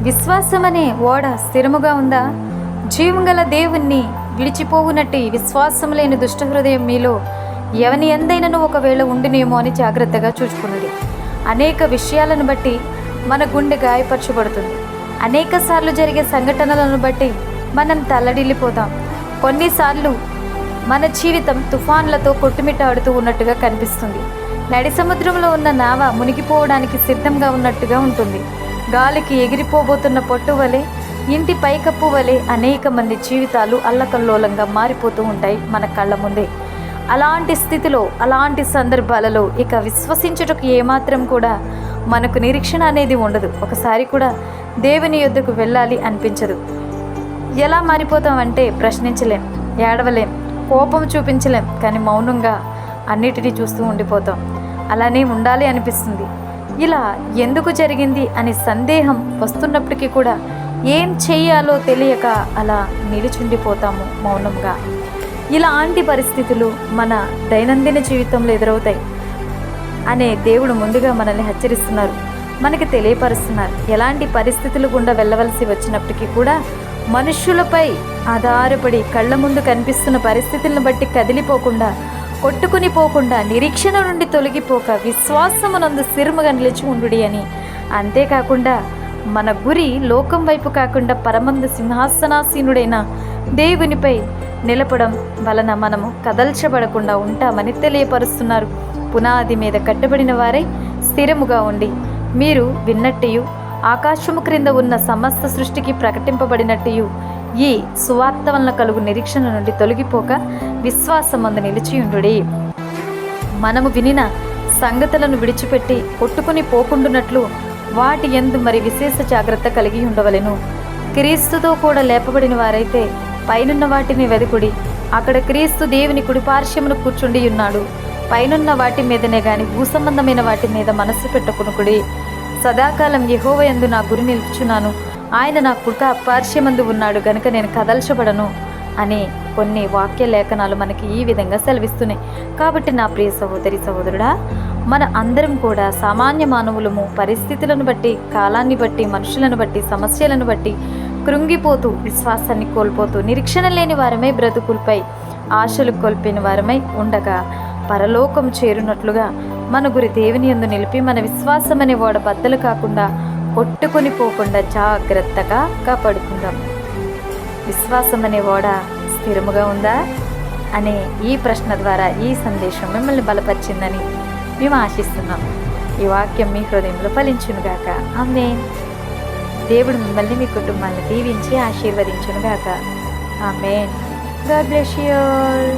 విశ్వాసం అనే ఓడ స్థిరముగా ఉందా? జీవంగల దేవుణ్ణి విడిచిపోవునట్టి విశ్వాసం లేని దుష్టహృదయం మీలో ఎవని ఎందైనను ఒకవేళ ఉండునేమో అని జాగ్రత్తగా చూసుకున్నది. అనేక విషయాలను బట్టి మన గుండె గాయపరచబడుతుంది. అనేక సార్లు జరిగే సంఘటనలను బట్టి మనం తల్లడిల్లిపోతాం. కొన్నిసార్లు మన జీవితం తుఫాన్లతో కొట్టుమిట్టాడుతూ ఉన్నట్టుగా కనిపిస్తుంది. నడి సముద్రంలో ఉన్న నావ మునిగిపోవడానికి సిద్ధంగా ఉన్నట్టుగా ఉంటుంది. గాలికి ఎగిరిపోబోతున్న పొట్టు వలె, ఇంటి పైకప్పు వలె అనేక మంది జీవితాలు అల్లకల్లోలంగా మారిపోతూ ఉంటాయి మన కళ్ళ ముందే. అలాంటి స్థితిలో, అలాంటి సందర్భాలలో ఇక విశ్వసించుటకు ఏమాత్రం కూడా మనకు నిరీక్షణ అనేది ఉండదు. ఒకసారి కూడా దేవుని యొద్దకు వెళ్ళాలి అనిపించదు. ఎలా మారిపోతామంటే ప్రశ్నించలేం, ఏడవలేం, కోపం చూపించలేం, కానీ మౌనంగా అన్నిటినీ చూస్తూ ఉండిపోతాం. అలానే ఉండాలి అనిపిస్తుంది. ఇలా ఎందుకు జరిగింది అనే సందేహం వస్తున్నప్పటికీ కూడా ఏం చెయ్యాలో తెలియక అలా నిలిచుండిపోతాము మౌనంగా. ఇలాంటి పరిస్థితులు మన దైనందిన జీవితంలో ఎదురవుతాయి అనే దేవుడు ముందుగా మనల్ని హెచ్చరిస్తున్నారు, మనకి తెలియపరుస్తున్నారు. ఎలాంటి పరిస్థితులు గుండా వెళ్ళవలసి వచ్చినప్పటికీ కూడా మనుష్యులపై ఆధారపడి కళ్ళ ముందు కనిపిస్తున్న పరిస్థితులను బట్టి కదిలిపోకుండా, కొట్టుకుని పోకుండా, నిరీక్షణ నుండి తొలగిపోక విశ్వాసమునందు స్థిరముగా నిలిచి ఉండుడి అని. అంతేకాకుండా మన గురి లోకం వైపు కాకుండా పరమందు సింహాసనాసీనుడైన దేవునిపై నిలపడం వలన మనము కదల్చబడకుండా ఉంటామని తెలియపరుస్తున్నారు. పునాది మీద కట్టబడిన వారై స్థిరముగా ఉండి, మీరు విన్నట్టు ఆకాశము క్రింద ఉన్న సమస్త సృష్టికి ప్రకటింపబడినట్టు ఈ సువార్త వలన కలుగు నిరీక్షణ నుండి తొలగిపోక విశ్వాసమందు నిలిచియుండుడి. మనము వినిన సంగతులను విడిచిపెట్టి కొట్టుకుని పోకుండునట్లు వాటి యందు మరి విశేష జాగ్రత్త కలిగి ఉండవలెను. క్రీస్తుతో కూడా లేపబడిన వారైతే పైనున్న వాటిని వెదుకుడి. అక్కడ క్రీస్తు దేవుని కుడిపార్శ్వమును కూర్చుండి ఉన్నాడు. పైనున్న వాటి మీదనే గాని భూసంబంధమైన వాటి మీద మనస్సు పెట్టుకునుకుడి. సదాకాలం యెహోవా యందు నా గురి నిలుపుచున్నాను. ఆయన నా కుడి పార్శ్వమందు ఉన్నాడు గనుక నేను కదల్చబడను అని కొన్ని వాక్య లేఖనాలు మనకి ఈ విధంగా సెలవిస్తున్నాయి. కాబట్టి నా ప్రియ సహోదరి సహోదరుడా, మన అందరం కూడా సామాన్య మానవులము. పరిస్థితులను బట్టి, కాలాన్ని బట్టి, మనుషులను బట్టి, సమస్యలను బట్టి కృంగిపోతూ, విశ్వాసాన్ని కోల్పోతూ, నిరీక్షణ లేని వారమై బ్రతుకులపై ఆశలు కోల్పోయిన వారమై ఉండగా పరలోకం చేరునట్లుగా మన గురి దేవుని యందు నిలిపి మన విశ్వాసం అనే ఓడ బద్దలు కాకుండా, కొట్టుకొని పోకుండా జాగ్రత్తగా కాపాడుకుందాం. విశ్వాసం అనే ఓడ స్థిరముగా ఉందా అనే ఈ ప్రశ్న ద్వారా ఈ సందేశం మిమ్మల్ని బలపరిచిందని మేము ఆశిస్తున్నాం. ఈ వాక్యం మీ హృదయంలో ఫలించునుగాక. ఆమేన్. దేవుడు మిమ్మల్ని, మీ కుటుంబాన్ని దీవించి ఆశీర్వదించునుగాక. Amen. God bless you all.